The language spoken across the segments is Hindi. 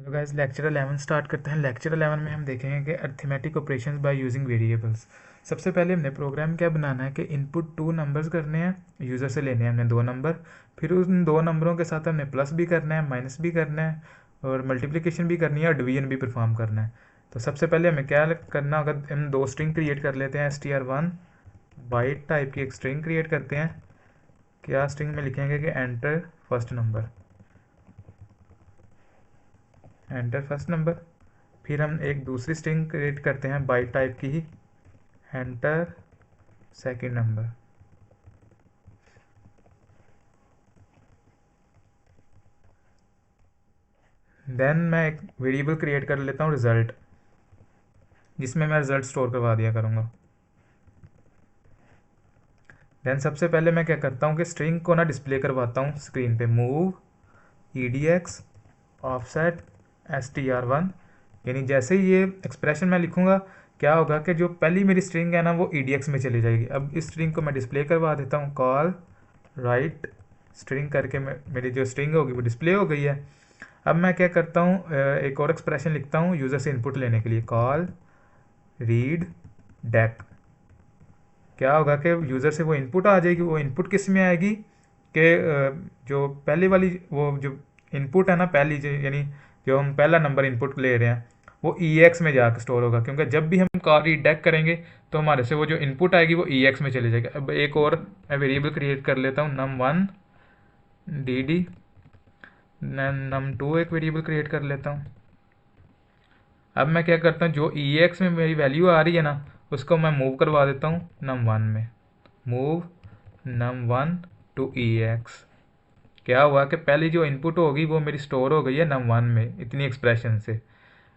हेलो गाइस, लेक्चर 11 स्टार्ट करते हैं। लेक्चर 11 में हम देखेंगे कि arithmetic operations by using variables. सबसे पहले हमने प्रोग्राम क्या बनाना है कि इनपुट 2 नंबर्स करने हैं, यूज़र से लेने हैं हमने 2 नंबर। फिर उन 2 नंबरों के साथ हमने प्लस भी करना है, माइनस भी करना है और मल्टीप्लिकेशन भी करनी है और डिवीजन भी परफॉर्म करना है। तो सबसे पहले हमें क्या करना होगा, हम 2 स्ट्रिंग क्रिएट कर लेते हैं। str1 बाइट टाइप की एक स्ट्रिंग क्रिएट करते हैं। क्या स्ट्रिंग में लिखेंगे कि enter first number, enter first number. फिर हम एक दूसरी स्ट्रिंग क्रिएट करते हैं बाइट टाइप की ही, एंटर सेकेंड नंबर। देन मैं एक वेरिएबल क्रिएट कर लेता हूँ रिजल्ट, जिसमें मैं रिजल्ट स्टोर करवा दिया करूँगा। देन सबसे पहले मैं क्या करता हूँ कि स्ट्रिंग को ना डिस्प्ले करवाता हूँ स्क्रीन पे। मूव edx ऑफसेट str1, यानी जैसे ही ये एक्सप्रेशन मैं लिखूँगा क्या होगा कि जो पहली मेरी स्ट्रिंग है ना वो edx में चली जाएगी। अब इस स्ट्रिंग को मैं डिस्प्ले करवा देता हूँ, कॉल राइट स्ट्रिंग करके मेरी जो स्ट्रिंग होगी वो डिस्प्ले हो गई है। अब मैं क्या करता हूँ, एक और एक्सप्रेशन लिखता हूँ यूज़र से इनपुट लेने के लिए, कॉल रीड डेक। क्या होगा कि यूज़र से वो इनपुट आ जाएगी। वो इनपुट किस में आएगी कि जो पहले वाली वो जो इनपुट है ना पहली यानी जो हम पहला नंबर इनपुट ले रहे हैं वो EX में जाकर स्टोर होगा, क्योंकि जब भी हम कॉल रीड डेक करेंगे तो हमारे से वो जो इनपुट आएगी वो EX में चले जाएगी। अब एक और मैं वेरिएबल क्रिएट कर लेता हूँ, num1 dd, num2 एक वेरिएबल क्रिएट कर लेता हूँ। अब मैं क्या करता हूँ, जो EX में मेरी वैल्यू आ रही है ना उसको मैं मूव करवा देता हूँ num1 में। Move num1 to EX। क्या हुआ कि पहली जो इनपुट होगी वो मेरी स्टोर हो गई है num1 में इतनी एक्सप्रेशन से।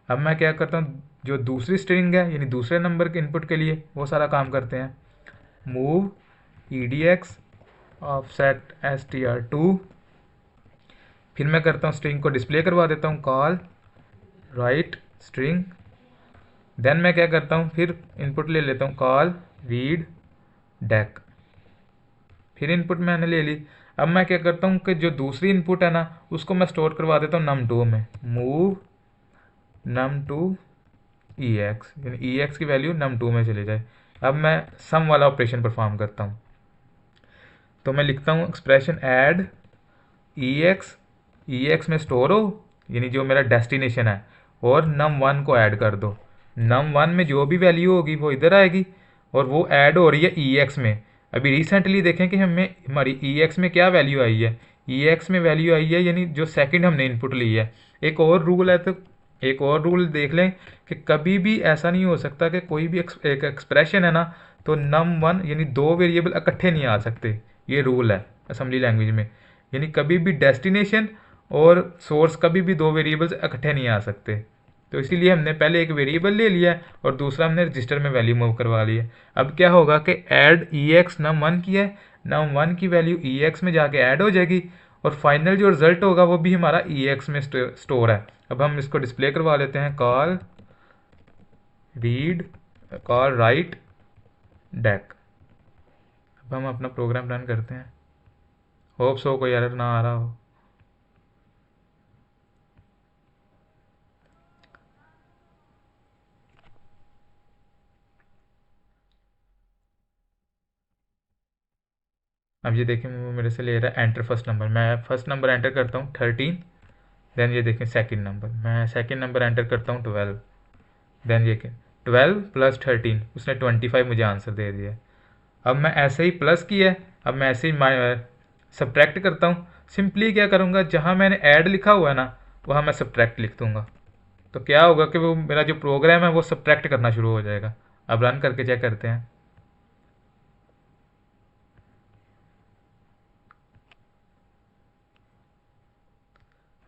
अब मैं क्या करता हूँ, जो दूसरी स्ट्रिंग है यानी दूसरे नंबर के इनपुट के लिए वो सारा काम करते हैं। मूव edx ऑफसेट str2, फिर मैं करता हूँ स्ट्रिंग को डिस्प्ले करवा देता हूँ, कॉल राइट स्ट्रिंग। देन मैं क्या करता हूँ, फिर इनपुट ले लेता हूँ, कॉल रीड डेक। फिर इनपुट मैंने ले ली। अब मैं क्या करता हूँ कि जो दूसरी इनपुट है ना उसको मैं स्टोर करवा देता हूँ num2 में। मूव num2 EX, यानी EX की वैल्यू num2 में चले जाए। अब मैं सम वाला ऑपरेशन परफॉर्म करता हूँ, तो मैं लिखता हूँ एक्सप्रेशन ऐड EX में स्टोर हो यानी जो मेरा डेस्टिनेशन है, और num1 को ऐड कर दो। num1 में जो भी वैल्यू होगी वो इधर आएगी और वो ऐड हो रही है EX में। अभी रिसेंटली देखें कि हमारी EX में क्या वैल्यू आई है। EX में वैल्यू आई है यानी जो सेकंड हमने इनपुट ली है। एक और रूल है, तो एक और रूल देख लें कि कभी भी ऐसा नहीं हो सकता कि कोई भी एक एक्सप्रेशन है ना तो num1 यानी दो वेरिएबल इकट्ठे नहीं आ सकते। ये रूल है असेंबली लैंग्वेज में, यानी कभी भी डेस्टिनेशन और सोर्स कभी भी दो वेरिएबल्स इकट्ठे नहीं आ सकते। तो इसीलिए हमने पहले एक वेरिएबल ले लिया है और दूसरा हमने रजिस्टर में वैल्यू मूव करवा ली है। अब क्या होगा कि ऐड EX num1 की है, num1 की वैल्यू EX में जाके ऐड हो जाएगी और फाइनल जो रिजल्ट होगा वो भी हमारा EX में स्टोर है। अब हम इसको डिस्प्ले करवा लेते हैं, call read call right deck. अब हम अपना प्रोग्राम रन करते हैं। होप सो कोई एरर ना आ रहा हो। अब ये देखें वो मेरे से ले रहा है एंटर फर्स्ट नंबर। मैं फर्स्ट नंबर एंटर करता हूँ 13। देन ये देखें सेकंड नंबर, मैं सेकंड नंबर एंटर करता हूँ 12। देन ये 12 प्लस 13, उसने 25 मुझे आंसर दे दिया। अब मैं ऐसे ही प्लस किया है, अब मैं ऐसे ही सब्ट्रैक्ट करता हूँ। सिंपली क्या करूँगा, जहाँ मैंने ऐड लिखा हुआ है ना वहाँ मैं सब्ट्रैक्ट लिख दूँगा। तो क्या होगा कि वो मेरा जो प्रोग्राम है वो सब्ट्रैक्ट करना शुरू हो जाएगा। अब रन करके चेक करते हैं।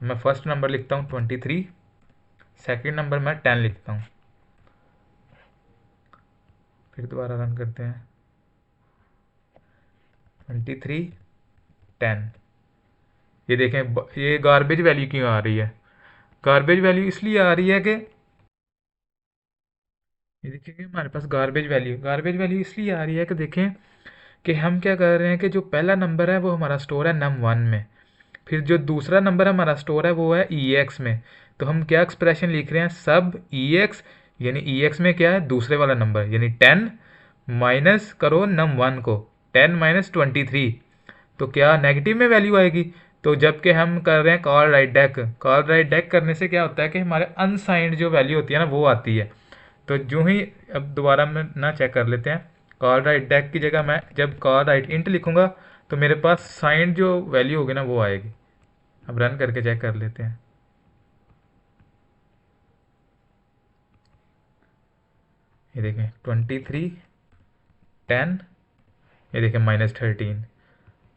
मैं फर्स्ट नंबर लिखता हूँ 23, सेकंड नंबर मैं 10 लिखता हूँ। फिर दोबारा रन करते हैं, 23 10। ये देखें ये गार्बेज वैल्यू क्यों आ रही है। गार्बेज वैल्यू इसलिए आ रही है कि ये देखिए कि हमारे पास गार्बेज वैल्यू इसलिए आ रही है कि देखें कि हम क्या कर रहे हैं कि जो पहला नंबर है वो हमारा स्टोर है num1 में। फिर जो दूसरा नंबर हमारा स्टोर है वो है EX में। तो हम क्या एक्सप्रेशन लिख रहे हैं, सब ई एक्स, यानी ई एक्स में क्या है, दूसरे वाला नंबर यानी 10 माइनस करो num1 को, 10 माइनस 23, तो क्या नेगेटिव में वैल्यू आएगी। तो जबकि हम कर रहे हैं call right deck, call right deck करने से क्या होता है कि हमारे अनसाइंड जो वैल्यू होती है ना वो आती है। तो जो ही अब दोबारा में ना चेक कर लेते हैं, कॉल राइट डेक की जगह मैं जब कॉल राइट इंट लिखूंगा तो मेरे पास साइंड जो वैल्यू होगी ना वो आएगी। अब रन करके चेक कर लेते हैं। ये देखें 23, 10, ये देखें -13।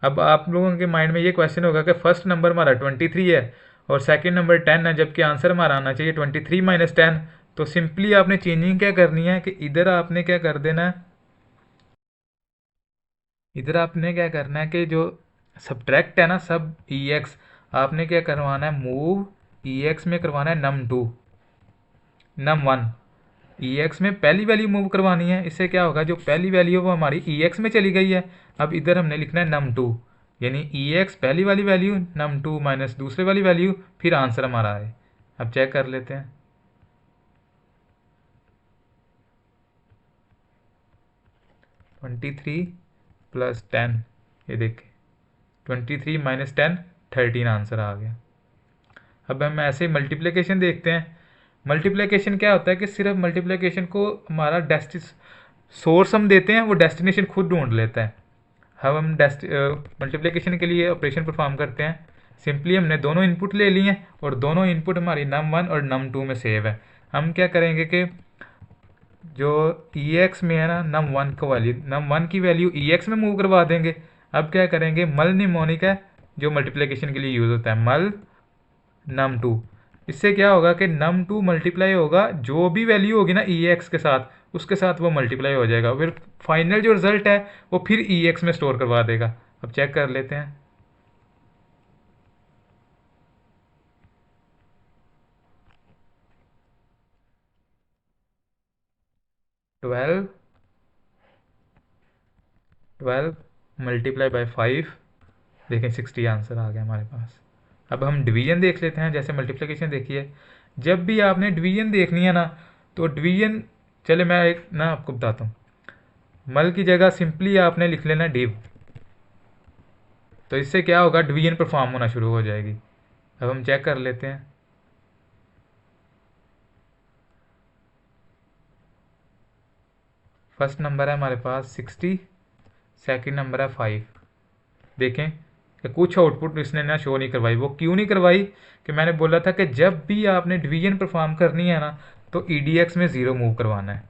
अब आप लोगों के माइंड में ये क्वेश्चन होगा कि फर्स्ट नंबर हमारा 23 है और सेकंड नंबर 10 है, जबकि आंसर हमारा आना चाहिए 23 माइनस 10। तो सिंपली आपने चेंजिंग क्या करनी है कि इधर आपने क्या कर देना है, इधर आपने क्या करना है कि जो सब्ट्रैक्ट है ना सब ई एक्स, आपने क्या करवाना है, मूव ई एक्स में करवाना है num2 num1, ई एक्स में पहली वैल्यू मूव करवानी है। इससे क्या होगा, जो पहली वैल्यू वो हमारी ई एक्स में चली गई है। अब इधर हमने लिखना है num2, यानी ई एक्स पहली वाली वैल्यू, num2 माइनस दूसरी वाली वैल्यू, फिर आंसर हमारा है। अब चेक कर लेते हैं। 23 प्लस 10, ये देखें 23 माइनस 10, 13 आंसर आ गया। अब हम ऐसे मल्टीप्लिकेशन देखते हैं। मल्टीप्लिकेशन क्या होता है कि सिर्फ मल्टीप्लिकेशन को हमारा सोर्स हम देते हैं, वो डेस्टिनेशन खुद ढूंढ लेता है। अब हम मल्टीप्लिकेशन के लिए ऑपरेशन परफॉर्म करते हैं। सिंपली हमने दोनों इनपुट ले लिए हैं और दोनों इनपुट हमारी num1 और num2 में सेव है। हम क्या करेंगे कि जो ई एक्स में है ना num1 को वैल्यू, num1 की वैल्यू ई एक्स में मूव करवा देंगे। अब क्या करेंगे, मल निमोनिक है जो मल्टीप्लिकेशन के लिए यूज़ होता है, मल num2। इससे क्या होगा कि num2 मल्टीप्लाई होगा, जो भी वैल्यू होगी ना ई एक्स के साथ उसके साथ वो मल्टीप्लाई हो जाएगा, फिर फाइनल जो रिजल्ट है वो फिर ई एक्स में स्टोर करवा देगा। अब चेक कर लेते हैं। 12 मल्टीप्लाई बाय 5, देखें 60 आंसर आ गया हमारे पास। अब हम डिवीजन देख लेते हैं, जैसे मल्टीप्लिकेशन देखिए। जब भी आपने डिवीजन देखनी है ना तो डिवीजन, चले मैं एक ना आपको बताता हूँ, मल की जगह सिंपली आपने लिख लेना डिव, तो इससे क्या होगा, डिवीजन परफॉर्म होना शुरू हो जाएगी। अब हम चेक कर लेते हैं। फर्स्ट नंबर है हमारे पास 60, सेकंड नंबर है 5। देखें कि कुछ आउटपुट इसने ना शो नहीं करवाई। वो क्यों नहीं करवाई, कि मैंने बोला था कि जब भी आपने डिवीजन परफॉर्म करनी है ना तो ईडीएक्स में 0 मूव करवाना है।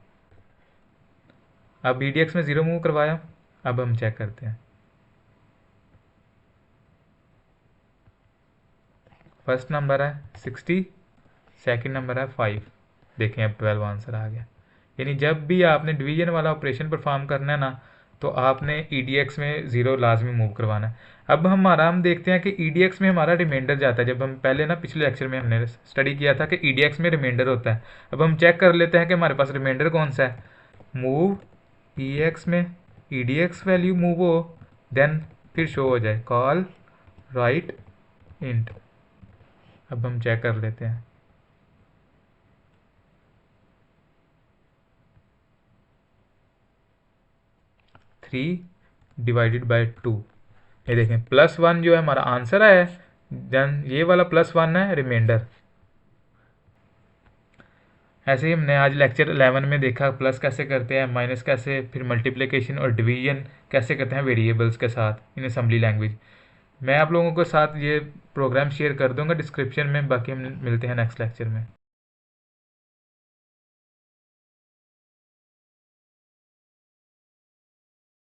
अब ईडीएक्स में 0 मूव करवाया। अब हम चेक करते हैं। फर्स्ट नंबर है 60, सेकंड नंबर है 5, देखें अब 12 आंसर आ गया। यानी जब भी आपने डिवीजन वाला ऑपरेशन परफॉर्म करना है ना तो आपने ईडीएक्स में 0 लाजमी मूव करवाना है। अब हम देखते हैं कि ईडीएक्स में हमारा रिमाइंडर जाता है। जब हम पहले ना पिछले लेक्चर में हमने स्टडी किया था कि ईडीएक्स में रिमाइंडर होता है। अब हम चेक कर लेते हैं कि हमारे पास रिमाइंडर कौन सा है। मूव ईएक्स में ईडीएक्स वैल्यू मूव हो, देन फिर शो हो जाए कॉल राइट इंट। अब हम चेक कर लेते हैं। थ्री डिवाइडेड बाई 2, ये देखें +1 जो है हमारा आंसर है, देन ये वाला +1 है रिमाइंडर। ऐसे ही हमने आज लेक्चर 11 में देखा प्लस कैसे करते हैं, माइनस कैसे, फिर मल्टीप्लिकेशन और डिवीजन कैसे करते हैं वेरिएबल्स के साथ इन असेंबली लैंग्वेज। मैं आप लोगों के साथ ये प्रोग्राम शेयर कर दूंगा डिस्क्रिप्शन में। बाकी हम मिलते हैं नेक्स्ट लेक्चर में।